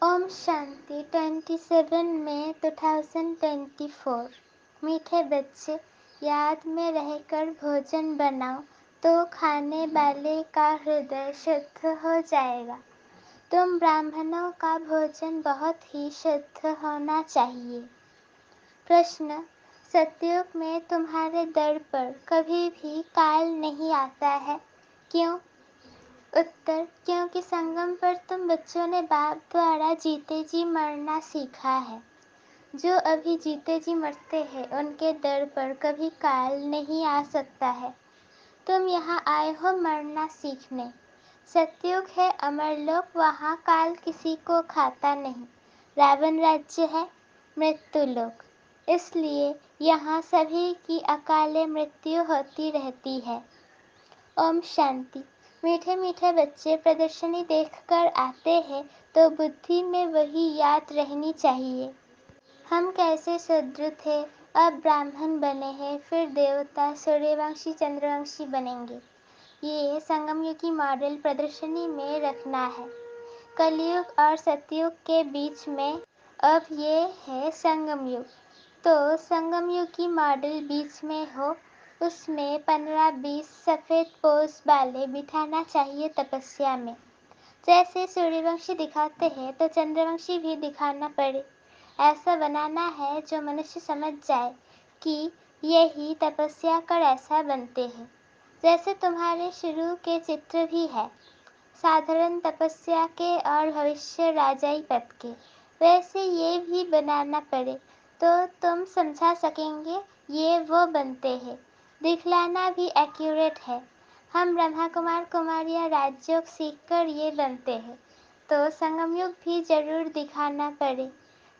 ओम शांति 27 मई 2024। मीठे बच्चे, याद में रहकर भोजन बनाओ तो खाने वाले का हृदय शुद्ध हो जाएगा। तुम ब्राह्मणों का भोजन बहुत ही शुद्ध होना चाहिए। प्रश्न: सतयुग में तुम्हारे दर पर कभी भी काल नहीं आता है, क्यों? उत्तर: क्योंकि संगम पर तुम बच्चों ने बाप द्वारा जीते जी मरना सीखा है। जो अभी जीते जी मरते हैं उनके दर पर कभी काल नहीं आ सकता है। तुम यहाँ आए हो मरना सीखने। सतयुग है अमरलोक, वहाँ काल किसी को खाता नहीं। रावण राज्य है मृत्यु लोक, इसलिए यहाँ सभी की अकाले मृत्यु होती रहती है। ओम शांति। मीठे मीठे बच्चे प्रदर्शनी देखकर आते हैं तो बुद्धि में वही याद रहनी चाहिए। हम कैसे शूद्र थे, अब ब्राह्मण बने हैं, फिर देवता, सूर्यवंशी, चंद्रवंशी बनेंगे। ये संगमयुगी मॉडल प्रदर्शनी में रखना है। कलयुग और सतयुग के बीच में अब ये है संगम युग, तो संगम युग की मॉडल बीच में हो, उसमें 15-20 सफेद पोज वाले बिठाना चाहिए तपस्या में। जैसे सूर्यवंशी दिखाते हैं तो चंद्रवंशी भी दिखाना पड़े। ऐसा बनाना है जो मनुष्य समझ जाए कि यही तपस्या कर ऐसा बनते हैं। जैसे तुम्हारे शुरू के चित्र भी है, साधारण तपस्या के और भविष्य राजाई पद के, वैसे ये भी बनाना पड़े तो तुम समझा सकेंगे ये वो बनते हैं। दिखलाना भी एक्यूरेट है। हम ब्रह्मा कुमार कुमारियाँ राजयोग सीखकर ये बनते हैं, तो संगम युग भी जरूर दिखाना पड़े।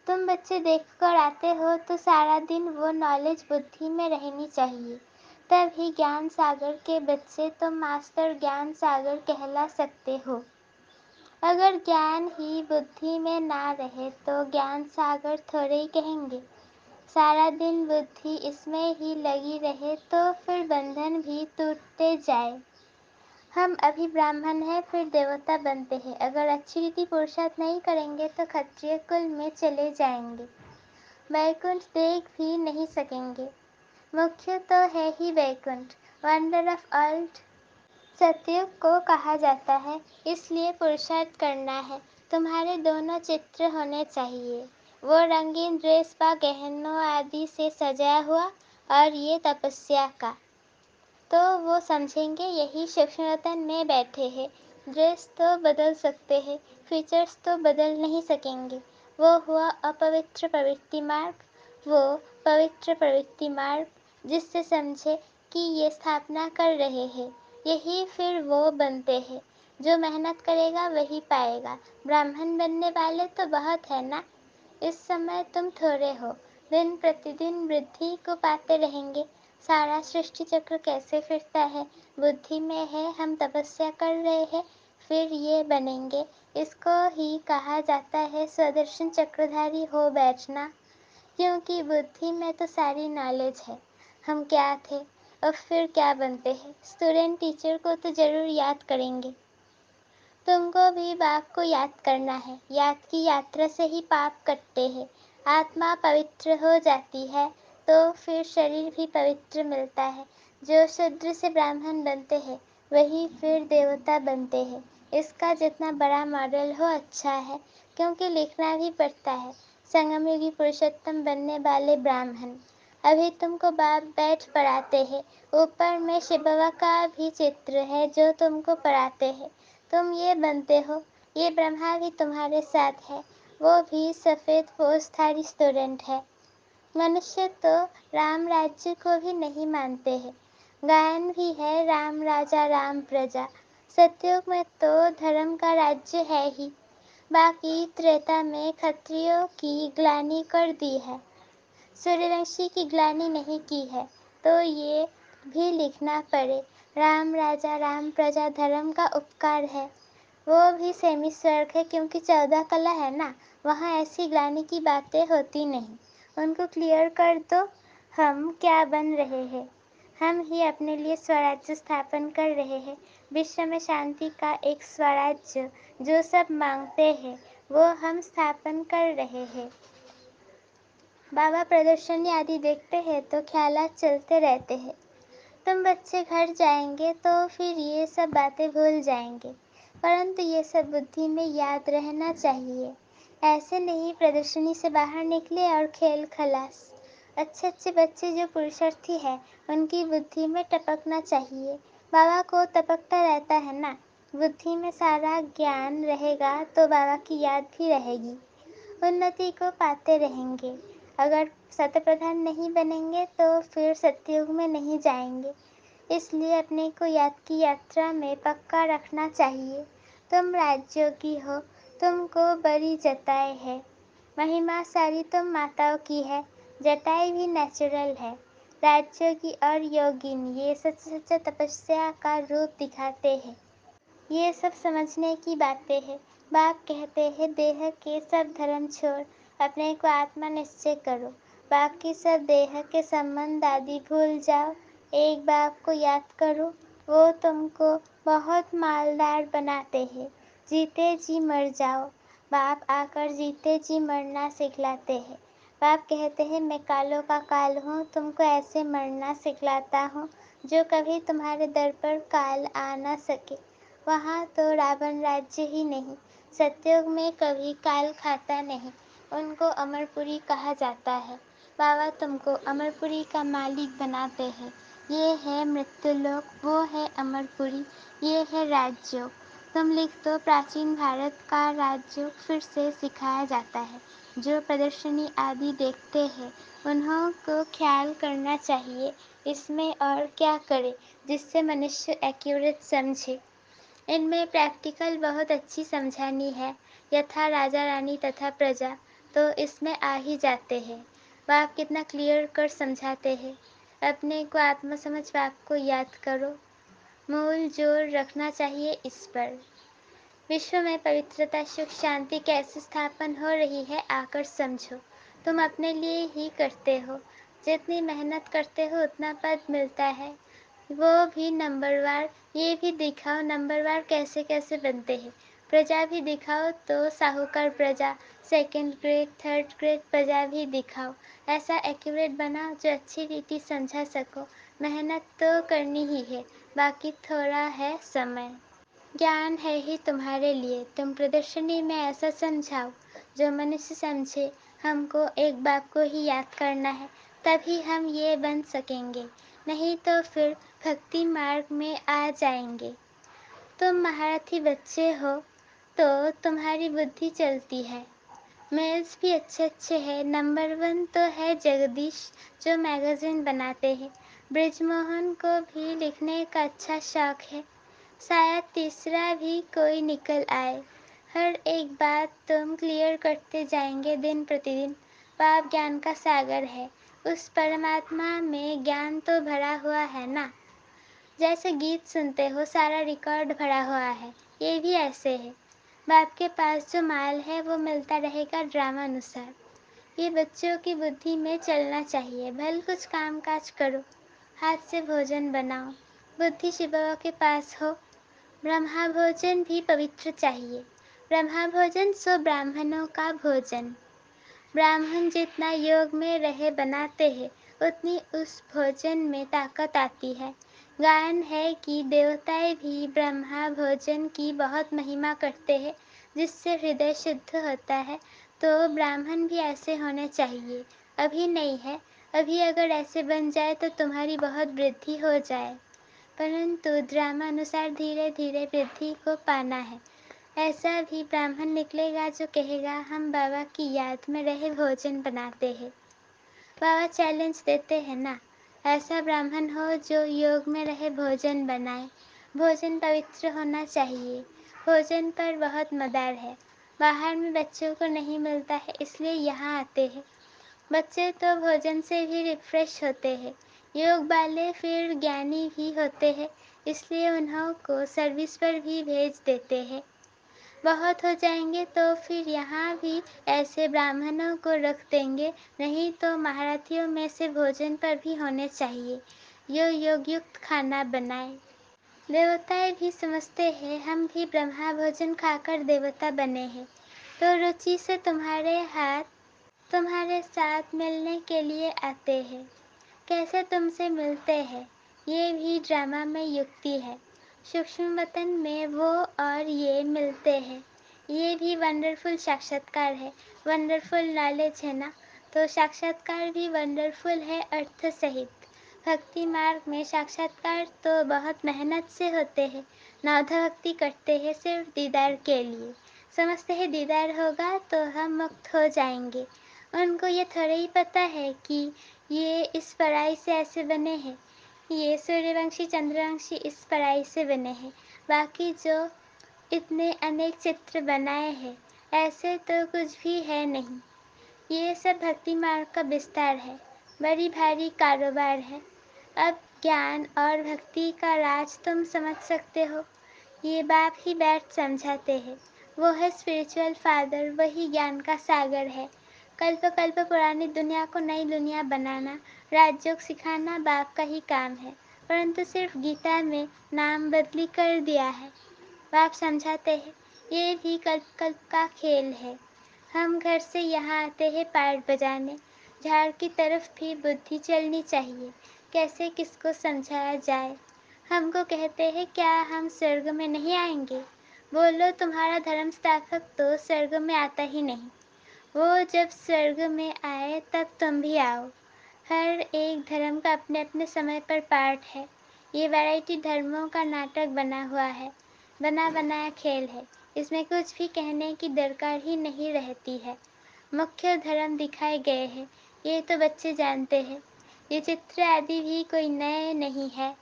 तुम बच्चे देखकर आते हो तो सारा दिन वो नॉलेज बुद्धि में रहनी चाहिए, तभी ज्ञान सागर के बच्चे तुम मास्टर ज्ञान सागर कहला सकते हो। अगर ज्ञान ही बुद्धि में ना रहे तो ज्ञान सागर थोड़े ही कहेंगे। सारा दिन बुद्धि इसमें ही लगी रहे तो फिर बंधन भी टूटते जाए। हम अभी ब्राह्मण हैं, फिर देवता बनते हैं। अगर अच्छी रीति पुरुषार्थ नहीं करेंगे तो क्षत्रिय कुल में चले जाएंगे, वैकुंठ देख भी नहीं सकेंगे। मुख्य तो है ही वैकुंठ, वंडर ऑफ वर्ल्ड सतयुग को कहा जाता है, इसलिए पुरुषार्थ करना है। तुम्हारे दोनों चित्र होने चाहिए, वो रंगीन ड्रेस व गहनों आदि से सजा हुआ और ये तपस्या का, तो वो समझेंगे यही सूक्ष्मतन में बैठे हैं। ड्रेस तो बदल सकते हैं, फीचर्स तो बदल नहीं सकेंगे। वो हुआ अपवित्र प्रवृत्ति मार्ग, वो पवित्र प्रवृत्ति मार्ग, जिससे समझे कि ये स्थापना कर रहे हैं। यही फिर वो बनते हैं। जो मेहनत करेगा वही पाएगा। ब्राह्मण बनने वाले तो बहुत है ना। इस समय तुम थोड़े हो, दिन प्रतिदिन वृद्धि को पाते रहेंगे। सारा सृष्टि चक्र कैसे फिरता है, बुद्धि में है। हम तपस्या कर रहे हैं, फिर ये बनेंगे। इसको ही कहा जाता है स्वदर्शन चक्रधारी हो बैठना, क्योंकि बुद्धि में तो सारी नॉलेज है। हम क्या थे और फिर क्या बनते हैं। स्टूडेंट टीचर को तो जरूर याद करेंगे। तुमको भी बाप को याद करना है। याद की यात्रा से ही पाप कटते हैं। आत्मा पवित्र हो जाती है तो फिर शरीर भी पवित्र मिलता है। जो शूद्र से ब्राह्मण बनते हैं वही फिर देवता बनते हैं। इसका जितना बड़ा मॉडल हो अच्छा है, क्योंकि लिखना भी पड़ता है। संगमयुगी पुरुषोत्तम बनने वाले ब्राह्मण। अभी तुमको बाप बैठ पढ़ाते हैं, ऊपर में शिव बाबा का भी चित्र है जो तुमको पढ़ाते हैं। तुम ये बनते हो। ये ब्रह्मा भी तुम्हारे साथ है, वो भी सफेद पोषधारी स्टूडेंट है। मनुष्य तो राम राज्य को भी नहीं मानते हैं। गायन भी है राम राजा राम प्रजा। सतयुग में तो धर्म का राज्य है ही, बाकी त्रेता में क्षत्रियों की ग्लानि कर दी है, सूर्यवंशी की ग्लानि नहीं की है। तो ये भी लिखना पड़े, राम राजा राम प्रजा धर्म का उपकार है। वो भी सेमी स्वर्ग है, क्योंकि 14 कला है ना, वहाँ ऐसी ग्लानि की बातें होती नहीं। उनको क्लियर कर दो। हम क्या बन रहे हैं, हम ही अपने लिए स्वराज्य स्थापन कर रहे हैं। विश्व में शांति का एक स्वराज्य जो सब मांगते हैं, वो हम स्थापन कर रहे हैं। बाबा प्रदर्शनी आदि देखते हैं तो ख्यालात चलते रहते हैं। तुम बच्चे घर जाएंगे तो फिर ये सब बातें भूल जाएंगे, परंतु ये सब बुद्धि में याद रहना चाहिए। ऐसे नहीं प्रदर्शनी से बाहर निकले और खेल खलास। अच्छे अच्छे बच्चे जो पुरुषार्थी है उनकी बुद्धि में टपकना चाहिए। बाबा को टपकता रहता है ना। बुद्धि में सारा ज्ञान रहेगा तो बाबा की याद भी रहेगी। उन्नति को पाते रहेंगे। अगर शतप्रधान नहीं बनेंगे तो फिर सतयुग में नहीं जाएंगे। इसलिए अपने को याद की यात्रा में पक्का रखना चाहिए। तुम राजयोगी हो, तुमको बड़ी जटाएं है। महिमा सारी तुम माताओं की है, जटाएं भी नेचुरल है। राजयोगी और योगिन ये सच सच तपस्या का रूप दिखाते हैं। ये सब समझने की बातें हैं। बाप कहते हैं देह के सब धर्म छोड़ अपने को आत्मा निश्चय करो। बाकी सब देह के संबंध आदि भूल जाओ। एक बाप को याद करो, वो तुमको बहुत मालदार बनाते हैं। जीते जी मर जाओ। बाप आकर जीते जी मरना सिखलाते हैं। बाप कहते हैं मैं कालों का काल हूँ, तुमको ऐसे मरना सिखलाता हूँ जो कभी तुम्हारे दर पर काल आ न सके। वहाँ तो रावण राज्य ही नहीं, सतयुग में कभी काल खाता नहीं। उनको अमरपुरी कहा जाता है। बाबा तुमको अमरपुरी का मालिक बनाते हैं। ये है मृत्युलोक, वो है अमरपुरी, ये है राजयोग। तुम लिख दो प्राचीन भारत का राजयोग फिर से सिखाया जाता है। जो प्रदर्शनी आदि देखते हैं उन्हों को ख्याल करना चाहिए इसमें और क्या करे जिससे मनुष्य एक्यूरेट समझे। इनमें प्रैक्टिकल बहुत अच्छी समझानी है, यथा राजा रानी तथा प्रजा, तो इसमें आ ही जाते हैं। बाप कितना क्लियर कर समझाते हैं। अपने को आत्मा समझ बाप को याद करो। मूल जोर रखना चाहिए इस पर। विश्व में पवित्रता सुख शांति कैसे स्थापन हो रही है आकर समझो। तुम अपने लिए ही करते हो। जितनी मेहनत करते हो उतना पद मिलता है, वो भी नंबरवार। ये भी दिखाओ नंबरवार कैसे कैसे बनते हैं। प्रजा भी दिखाओ तो साहूकार प्रजा, सेकंड ग्रेड थर्ड ग्रेड प्रजा भी दिखाओ। ऐसा एक्यूरेट बनाओ जो अच्छी रीति समझा सको। मेहनत तो करनी ही है, बाकी थोड़ा है समय। ज्ञान है ही तुम्हारे लिए। तुम प्रदर्शनी में ऐसा समझाओ जो मनुष्य समझे। हमको एक बाप को ही याद करना है, तभी हम ये बन सकेंगे, नहीं तो फिर भक्ति मार्ग में आ जाएंगे। तुम महारथी बच्चे हो तो तुम्हारी बुद्धि चलती है। मेल्स भी अच्छे अच्छे हैं। नंबर 1 तो है जगदीश जो मैगजीन बनाते हैं। ब्रिजमोहन को भी लिखने का अच्छा शौक है। शायद तीसरा भी कोई निकल आए। हर एक बात तुम क्लियर करते जाएंगे दिन प्रतिदिन। बाप ज्ञान का सागर है। उस परमात्मा में ज्ञान तो भरा हुआ है ना। जैसे गीत सुनते हो सारा रिकॉर्ड भरा हुआ है, ये भी ऐसे है। बाप के पास जो माल है वो मिलता रहेगा ड्रामा अनुसार। ये बच्चों की बुद्धि में चलना चाहिए। भले कुछ काम काज करो, हाथ से भोजन बनाओ। बुद्धि शिव बाबा के पास हो। ब्रह्मा भोजन भी पवित्र चाहिए। ब्रह्मा भोजन सो ब्राह्मणों का भोजन। ब्राह्मण जितना योग में रहे बनाते हैं उतनी उस भोजन में ताकत आती है। गायन है कि देवताएं भी ब्रह्मा भोजन की बहुत महिमा करते हैं, जिससे हृदय शुद्ध होता है। तो ब्राह्मण भी ऐसे होने चाहिए। अभी नहीं है, अभी अगर ऐसे बन जाए तो तुम्हारी बहुत वृद्धि हो जाए, परंतु ड्रामानुसार धीरे धीरे वृद्धि को पाना है। ऐसा भी ब्राह्मण निकलेगा जो कहेगा हम बाबा की याद में रहे भोजन बनाते हैं। बाबा चैलेंज देते हैं ना, ऐसा ब्राह्मण हो जो योग में रहे भोजन बनाए। भोजन पवित्र होना चाहिए। भोजन पर बहुत मदार है। बाहर में बच्चों को नहीं मिलता है इसलिए यहाँ आते हैं। बच्चे तो भोजन से भी रिफ्रेश होते हैं। योग वाले फिर ज्ञानी भी होते हैं, इसलिए उन्हों को सर्विस पर भी भेज देते हैं। बहुत हो जाएंगे तो फिर यहाँ भी ऐसे ब्राह्मणों को रख देंगे, नहीं तो महारथियों में से भोजन पर भी होने चाहिए। यो योग युक्त खाना बनाए। देवताएं भी समझते हैं हम भी ब्रह्मा भोजन खाकर देवता बने हैं। तो रुचि से तुम्हारे हाथ तुम्हारे साथ मिलने के लिए आते हैं। कैसे तुमसे मिलते हैं, ये भी ड्रामा में युक्ति है। सूक्ष्म वतन में वो और ये मिलते हैं, ये भी वंडरफुल साक्षात्कार है। वंडरफुल नॉलेज है ना, तो साक्षात्कार भी वंडरफुल है अर्थ सहित। भक्ति मार्ग में साक्षात्कार तो बहुत मेहनत से होते हैं। नवधा भक्ति करते हैं सिर्फ दीदार के लिए। समझते हैं दीदार होगा तो हम मुक्त हो जाएंगे। उनको ये थोड़ा ही पता है कि ये इस पढ़ाई से ऐसे बने हैं, ये सूर्यवंशी चंद्रवंशी इस पढ़ाई से बने हैं। बाकी जो इतने अनेक चित्र बनाए हैं, ऐसे तो कुछ भी है नहीं। ये सब भक्ति मार्ग का विस्तार है, बड़ी भारी कारोबार है। अब ज्ञान और भक्ति का राज तुम समझ सकते हो। ये बाप ही बैठ समझाते हैं। वो है स्पिरिचुअल फादर, वही ज्ञान का सागर है। कल्प कल्प पुरानी दुनिया को नई दुनिया बनाना, राजयोग सिखाना बाप का ही काम है। परंतु सिर्फ गीता में नाम बदली कर दिया है। बाप समझाते हैं ये भी कल्प कल्प का खेल है। हम घर से यहाँ आते हैं पार्ट बजाने। झाड़ की तरफ भी बुद्धि चलनी चाहिए, कैसे किसको समझाया जाए। हमको कहते हैं क्या हम स्वर्ग में नहीं आएंगे। बोलो तुम्हारा धर्म स्थापक तो स्वर्ग में आता ही नहीं। वो जब स्वर्ग में आए तब तुम भी आओ। हर एक धर्म का अपने अपने समय पर पार्ट है। ये वैरायटी धर्मों का नाटक बना हुआ है, बना बनाया खेल है। इसमें कुछ भी कहने की दरकार ही नहीं रहती है। मुख्य धर्म दिखाए गए हैं, ये तो बच्चे जानते हैं। ये चित्र आदि भी कोई नए नहीं है।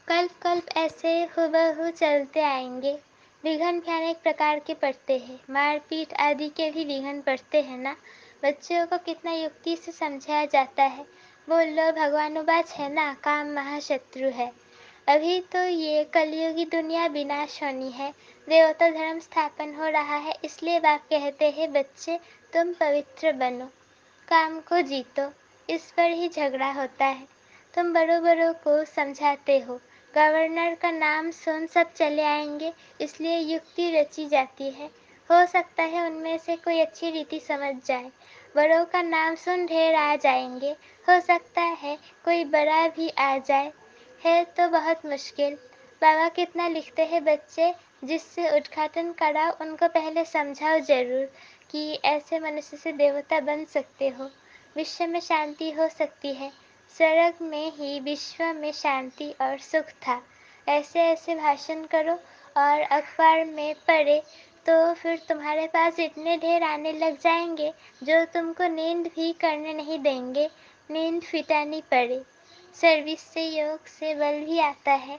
कल्प कल्प ऐसे हुबहू चलते आएंगे। विघन भी अनेक प्रकार के पड़ते हैं, मारपीट आदि के भी विघन पड़ते हैं ना। बच्चों को कितना युक्ति से समझाया जाता है। बोलो भगवानुवाच है ना, काम महाशत्रु है। अभी तो ये कलयुगी दुनिया विनाश होनी है, देवता धर्म स्थापन हो रहा है। इसलिए बाप कहते हैं बच्चे तुम पवित्र बनो, काम को जीतो। इस पर ही झगड़ा होता है। तुम बड़ों बड़ों को समझाते हो, गवर्नर का नाम सुन सब चले आएंगे, इसलिए युक्ति रची जाती है। हो सकता है उनमें से कोई अच्छी रीति समझ जाए। बड़ों का नाम सुन ढेर आ जाएंगे, हो सकता है कोई बड़ा भी आ जाए। है तो बहुत मुश्किल। बाबा कितना लिखते हैं बच्चे, जिससे उद्घाटन कराओ उनको पहले समझाओ जरूर कि ऐसे मनुष्य से देवता बन सकते हो, विश्व में शांति हो सकती है। स्वर्ग में ही विश्व में शांति और सुख था। ऐसे ऐसे भाषण करो और अखबार में पढ़े तो फिर तुम्हारे पास इतने ढेर आने लग जाएंगे जो तुमको नींद भी करने नहीं देंगे, नींद फिटानी पड़े। सर्विस से योग से बल भी आता है,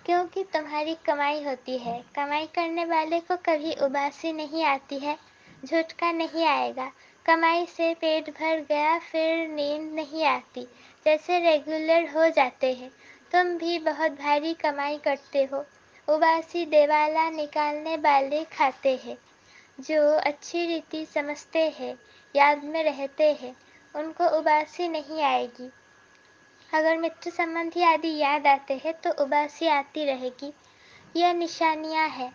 क्योंकि तुम्हारी कमाई होती है। कमाई करने वाले को कभी उबासी नहीं आती है, झुटका नहीं आएगा। कमाई से पेट भर गया फिर नींद नहीं आती, जैसे रेगुलर हो जाते हैं। तुम भी बहुत भारी कमाई करते हो, उबासी देवाला निकालने वाले खाते हैं। जो अच्छी रीति समझते हैं, याद में रहते हैं, उनको उबासी नहीं आएगी। अगर मित्र संबंधी आदि याद आते हैं तो उबासी आती रहेगी। यह निशानियां हैं।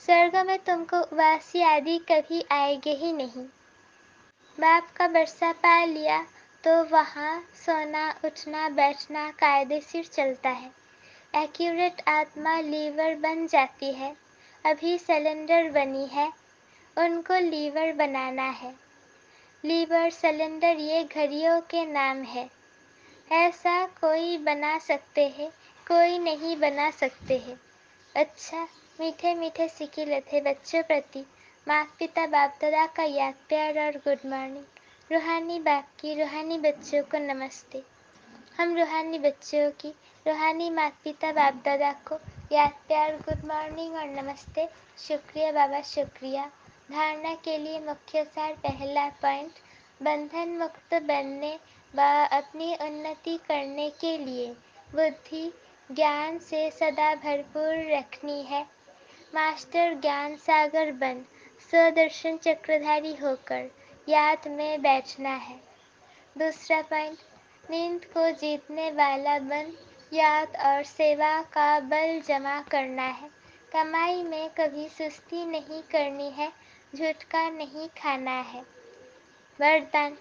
स्वर्ग में तुमको उबासी आदि कभी आएगी ही नहीं। बाप का बरसा पा लिया तो वहाँ सोना उठना बैठना कायदेशीर चलता है। एक्यूरेट आत्मा लीवर बन जाती है। अभी सिलेंडर बनी है, उनको लीवर बनाना है। लीवर सिलेंडर ये घड़ियों के नाम है। ऐसा कोई बना सकते हैं, कोई नहीं बना सकते हैं। अच्छा, मीठे मीठे सिकी लथे बच्चों प्रति माता पिता बाप दादा का याद प्यार और गुड मॉर्निंग। रूहानी बाप की रूहानी बच्चों को नमस्ते। हम रूहानी बच्चों की रूहानी माता पिता बाप दादा को याद प्यार गुड मॉर्निंग और नमस्ते। शुक्रिया बाबा, शुक्रिया। धारणा के लिए मुख्य सार पहला पॉइंट, बंधन मुक्त बनने व अपनी उन्नति करने के लिए बुद्धि ज्ञान से सदा भरपूर रखनी है। मास्टर ज्ञान सागर बन स्वदर्शन चक्रधारी होकर याद में बैठना है। दूसरा पॉइंट, नींद को जीतने वाला बन याद और सेवा का बल जमा करना है। कमाई में कभी सुस्ती नहीं करनी है, झूठका नहीं खाना है। वरदान।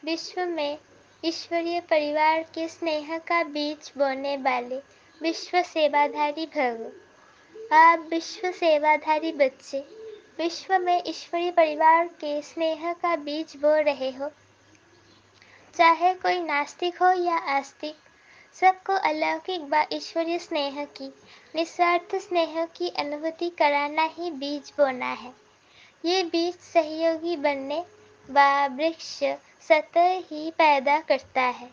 विश्व में ईश्वरीय परिवार के स्नेह का बीज बोने वाले विश्व सेवाधारी भव। आप विश्व सेवाधारी बच्चे विश्व में ईश्वरीय परिवार के स्नेह का बीज बो रहे हो। चाहे कोई नास्तिक हो या आस्तिक, सबको अलौकिक व ईश्वरीय स्नेह की, निस्वार्थ स्नेह की अनुभूति कराना ही बीज बोना है। ये बीज सहयोगी बनने व वृक्ष स्वतः ही पैदा करता है।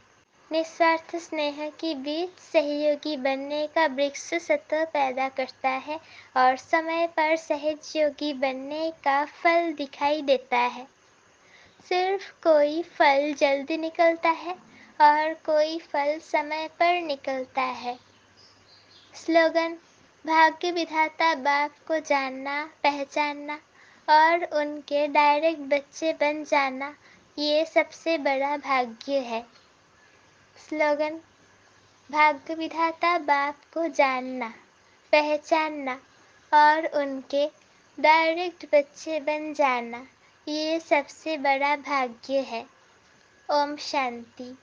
निस्वार्थ स्नेह की बीज सहयोगी बनने का वृक्ष स्वतः पैदा करता है और समय पर सहयोगी बनने का फल दिखाई देता है। सिर्फ कोई फल जल्दी निकलता है और कोई फल समय पर निकलता है। स्लोगन। भाग्य विधाता बाप को जानना, पहचानना और उनके डायरेक्ट बच्चे बन जाना, ये सबसे बड़ा भाग्य है। स्लोगन। भाग्य विधाता बाप को जानना, पहचानना और उनके डायरेक्ट बच्चे बन जाना, ये सबसे बड़ा भाग्य है। ओम शांति।